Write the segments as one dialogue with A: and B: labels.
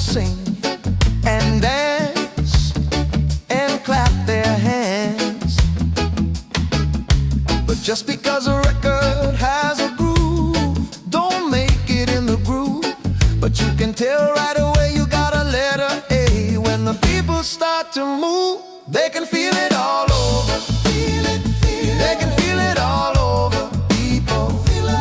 A: sing and dance and clap their hands. But just because a record has a groove don't make it in the groove. But you can tell right away you got a letter A. When the people start to move, they can feel it all over. Feel it, feel it. They can feel it all over, people.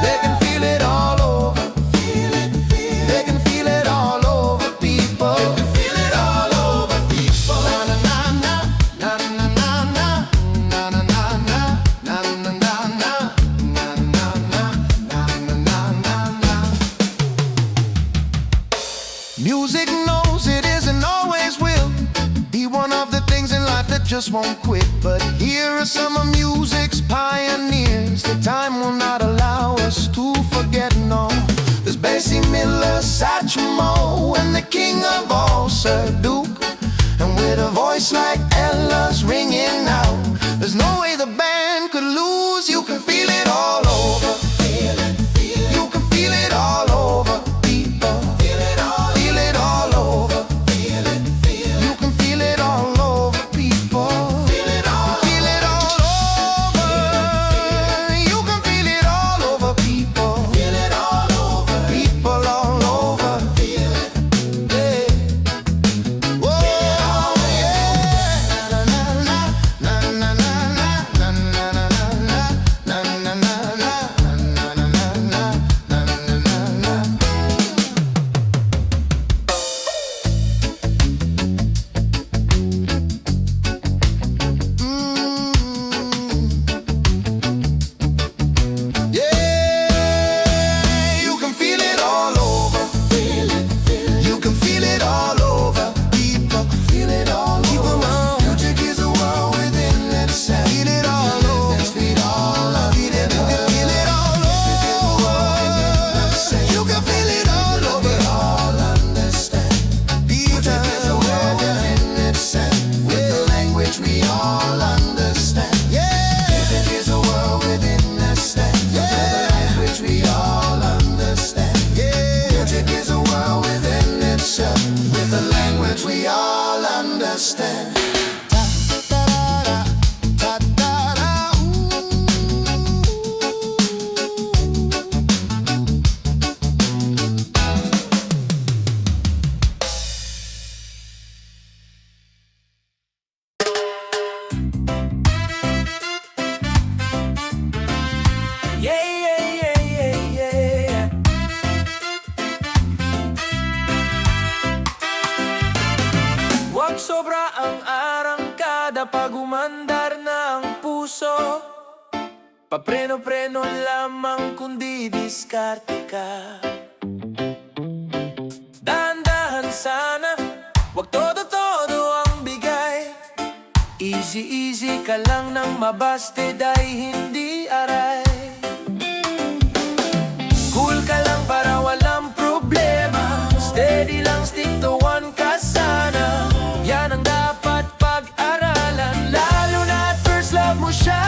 A: They can feel it all over. Feel it, feel it. They can feel it all over, people. They can feel it all over, people. Na na na na, na na na na, na na na na, na na na na, na na na, na na na na. Music knows it isn't always will be one of the things in life that just won't quit. But here are some of music's pioneers that time will not allow us to forget, no. There's Bessie Miller, Satchmo, and the king of all, Sir Duke. And with a voice like Ella's ringing out, there's no way the band could lose. You can feel it all over. Feel it, feel it. You can feel it all over, people. Feel it all over. Feel it, feel it. You can feel it all over, people. Feel it all over. You can feel it all over, people. Feel it all over. People all over. Feel it. Yeah. Whoa, yeah. Na na na na na na na na na na na na na na na. Yeah, you can feel it all over. Feel it, feel it. You can feel it all over, people. Feel it all over. Music is a world within itself. Feel it all over. Feel it all over. Feel it all over. You can feel it all over. All understand. Music is a world within itself. With the language we all understand. Music is a world within itself. With the language we all understand. Music is a world within itself. With the language we all understand.
B: Yeah, yeah, yeah, yeah, yeah. Huwag sobra ang arangkada pag umandar na ang puso. Papreno-preno lamang kundi diskarte ka. Dahan-dahan sana, huwag todo-todo ang bigay. Easy-easy ka lang nang mabasted ay hindi aray. Cool ka lang para walang problema. Steady lang, stick to one ka sana. Yan ang dapat pag-aralan, lalo na at first love mo siya.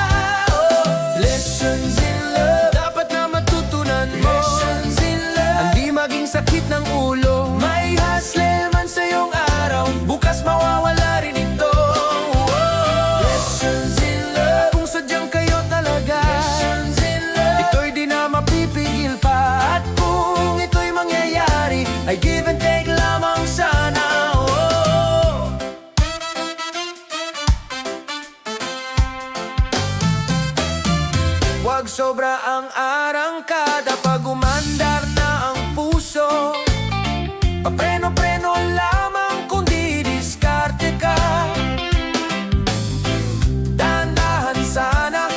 B: Oh, lessons in love, dapat na matutunan mo. Lessons in love, ang di maging sakit ng ulo. May hustle man sa iyong araw, bukas mawawala rin ito. Lessons in love, kung sadyang kayo talaga. Lessons in love, ito'y di na mapipigil pa. At kung ito'y mangyayari, ay give and take lamang sana. Huwag sobra ang arangkada pag umandar na ang puso. Papreno-preno lamang kundi diskarte ka. Dahan-dahan sana,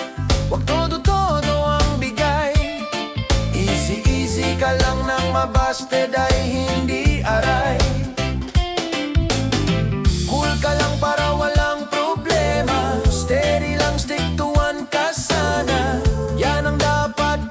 B: huwag todo-todo ang bigay. Easy-easy ka lang nang mabasted ay hindi aray. Cool ka lang para walang problema. Steady lang, stick to one ka sana. Yan ang dapat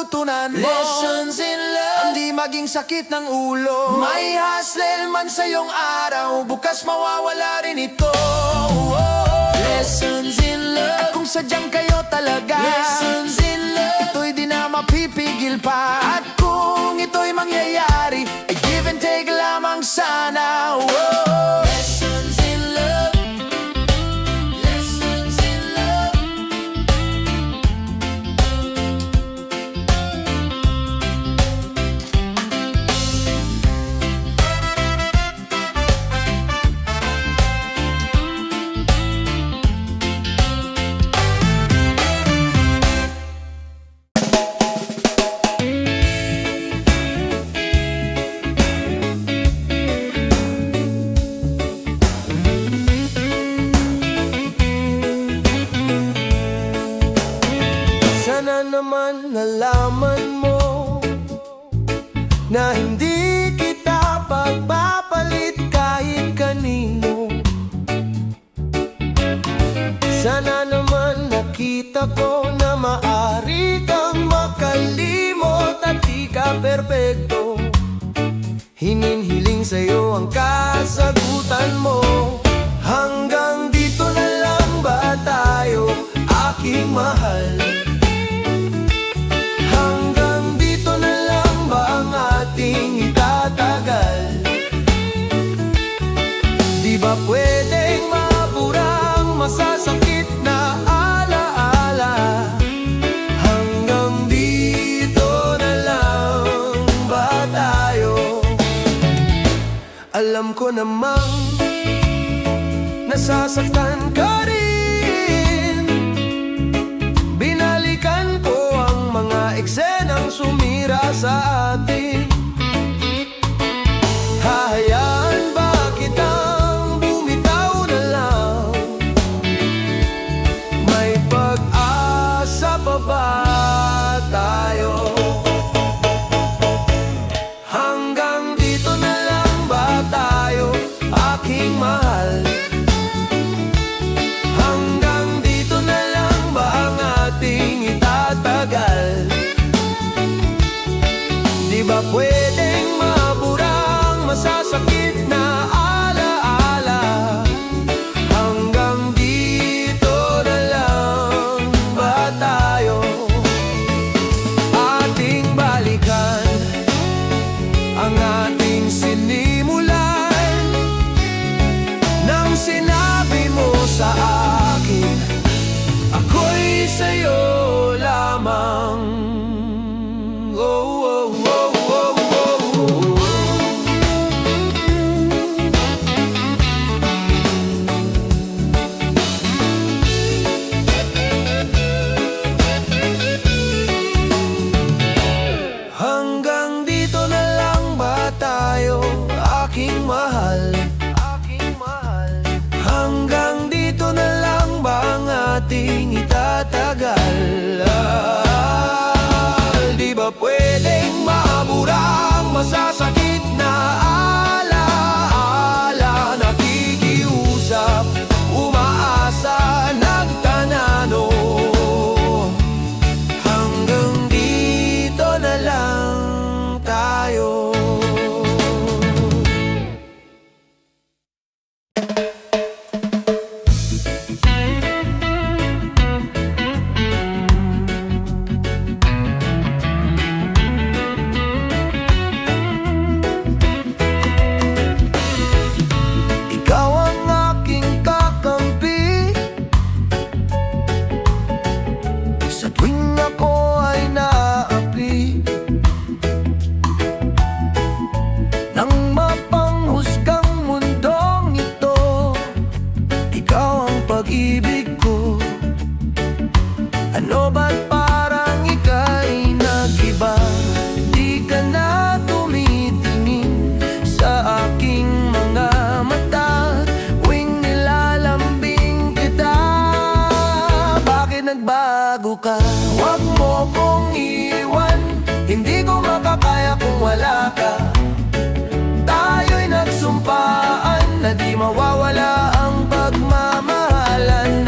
B: matututunan mo.
C: Lessons in love.
B: Ang di maging sakit ng ulo.
C: May hassle man sa iyong araw,
B: bukas mawawala rin ito.
C: Lessons in love.
B: Kung sadyang kayo talaga,
C: Lessons in love.
B: ito'y di na mapipigil pa. At kung ito'y mangyayari, ay give and take lamang sana.
C: Lessons in love. Lessons in love.
B: Sana naman nalaman mo na hindi kita pagpapalit kahit kanino. Sana naman nakita ko na maari kang makalimot at di ka perpekto. Hininhiling sa'yo ang kasagutan mo. Hanggang dito na lang ba tayo, aking mahal? Hanggang dito na lang ba ang ating itatagal? Di ba pwedeng maburang masasakit na alaala? Hanggang dito na lang ba tayo? Alam ko namang nasasaktan ka rin. Binalikan ko ang mga eksenang sumira sa atin. Hahayaan ba kitang bumitaw na lang? May pag-asa pa ba tayo? Hanggang dito na lang ba tayo, aking mahal? Hanggang dito na lang ba ang ating itatagal? Di ba pwedeng maburang masasakit na alaala? Hanggang dito na lang ba tayo? Ating balikan ang ating sinimulan. Nang sinabi mo sa akin, ako'y sa'yo lamang. Oh, oh, oh, oh, oh, oh. Hanggang dito na lang ba tayo, aking mahal? Hanggang dito na lang ba ang ating itatagal? Di ba pwedeng maburang masasakit na alaala? Nakikiusap, umaasa, nagtanano. Hanggang dito na lang tayo. Ikaw ang aking kakampi sa tuwing ako ay naapi ng mapanghusgang mundong ito. Ikaw ang pag-ibig ko. Ano ba't parang ika'y nag-iba? Di ka na tumitingin sa aking mga mata tuwing nilalambing kita. Bakit nagbago ka? Huwag mo kong iwan, hindi ko makakaya kung wala ka. Tayo'y nagsumpaan na di mawawala ang pagmamahalan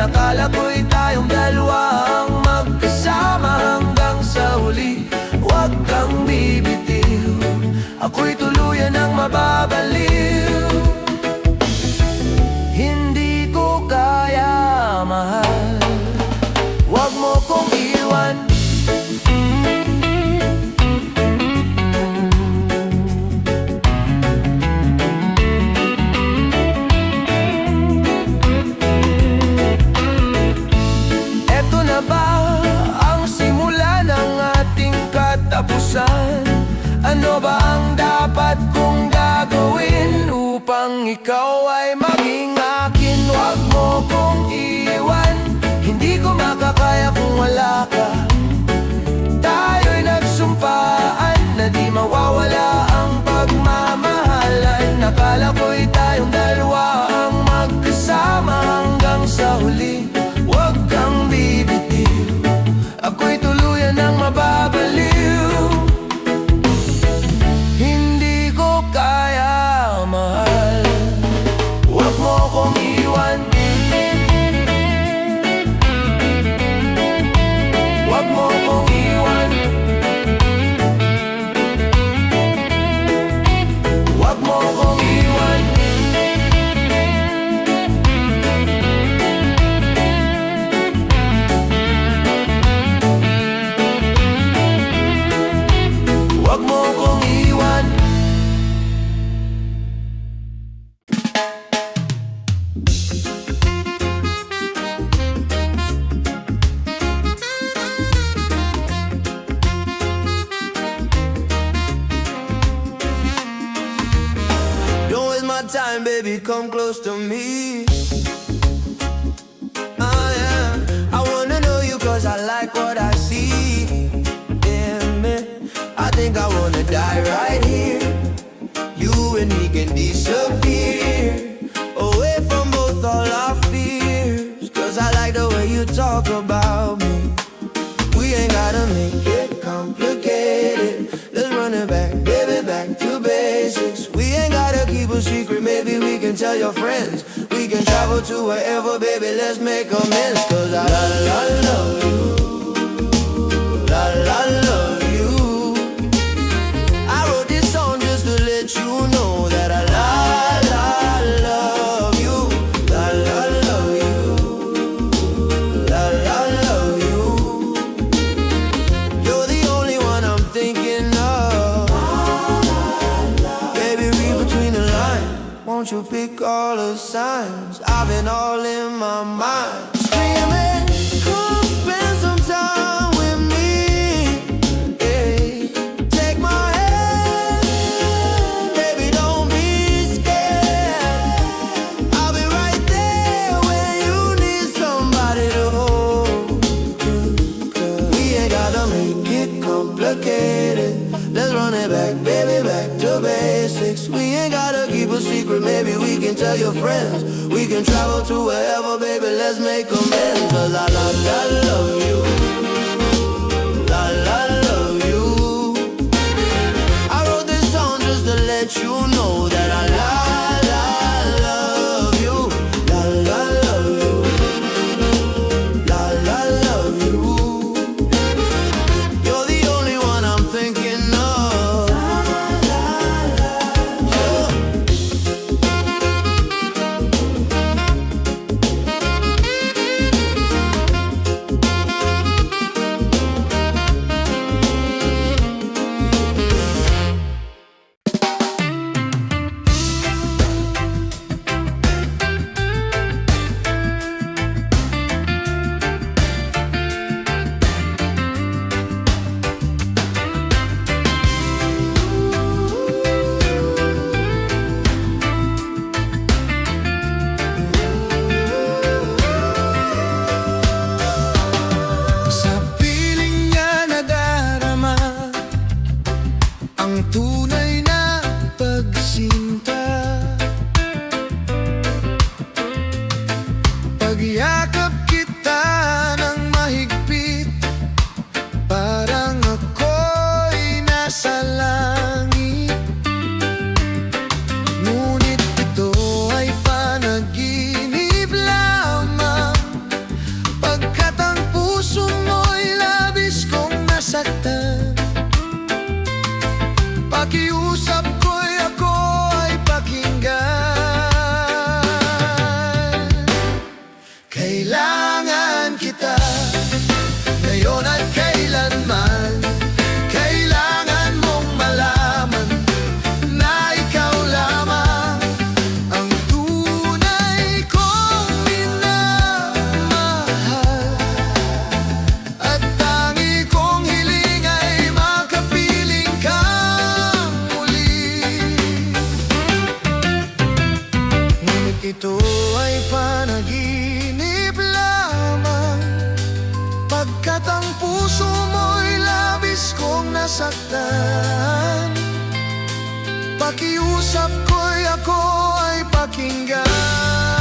B: wala ka. Tayo'y nagsumpaan na di mawawala ang pagmamahalan. Nakala ko'y tayong dalawa ang magkasama hanggang sa huli. Huwag kang bibitiw, ako'y tuluyan ng mababaliw. Hindi ko kaya, mahal, huwag mo kong iwan. Huwag mo kong iwan. Huwag mo kong iwan. Huwag mo kong iwan. Don't waste my time, baby, come close to me. Oh yeah, I wanna know you cause I like what I see. Damn it, I think I wanna die right here. You and me can disappear, away from both all our fears. Cause I like the way you talk about me. We ain't gotta make it complicated. Let's run it back, baby, back to basics. We ain't gotta keep a secret, maybe we can tell your friends. We can travel to wherever, baby, let's make amends. Cause I love you, love you. I wrote this song just to let you know that I love you, love you, love you. You're the only one I'm thinking of. Baby, read between the lines. Won't you pick all the signs? I've been all in my mind, screaming, come spend some time with me. Yeah. Take my hand, baby, don't be scared. I'll be right there when you need somebody to hold you. We ain't gotta make it complicated. Let's run it back, baby, back to basics. We ain't gotta keep a secret, maybe we can tell your friends. We can travel to wherever, baby, let's make amends. Cause I love you, love you. I wrote this song just to let you know that I love you, love you, love you. You're the only one I'm thinking of. Sa piling niya nadarama ang tunay na pagsinta. Pagyakap kita ng mahigpit, parang ako'y nasa langit. Ngunit ito ay panaginip lamang, pagkat ang puso mo'y labis kong nasaktan. Pakiusap ko'y ako ay pakinggan. Kailangan kita ngayon at kailanman. Kailangan mong malaman na ikaw lamang ang tunay kong minamahal. At tangi kong hiling ay makapiling kang muli. Ngunit ito ay panaginip lamang,
A: Pagkat ang puso mo'y labis kong nasaktan, pakiusap ko'y ako ay pakinggan.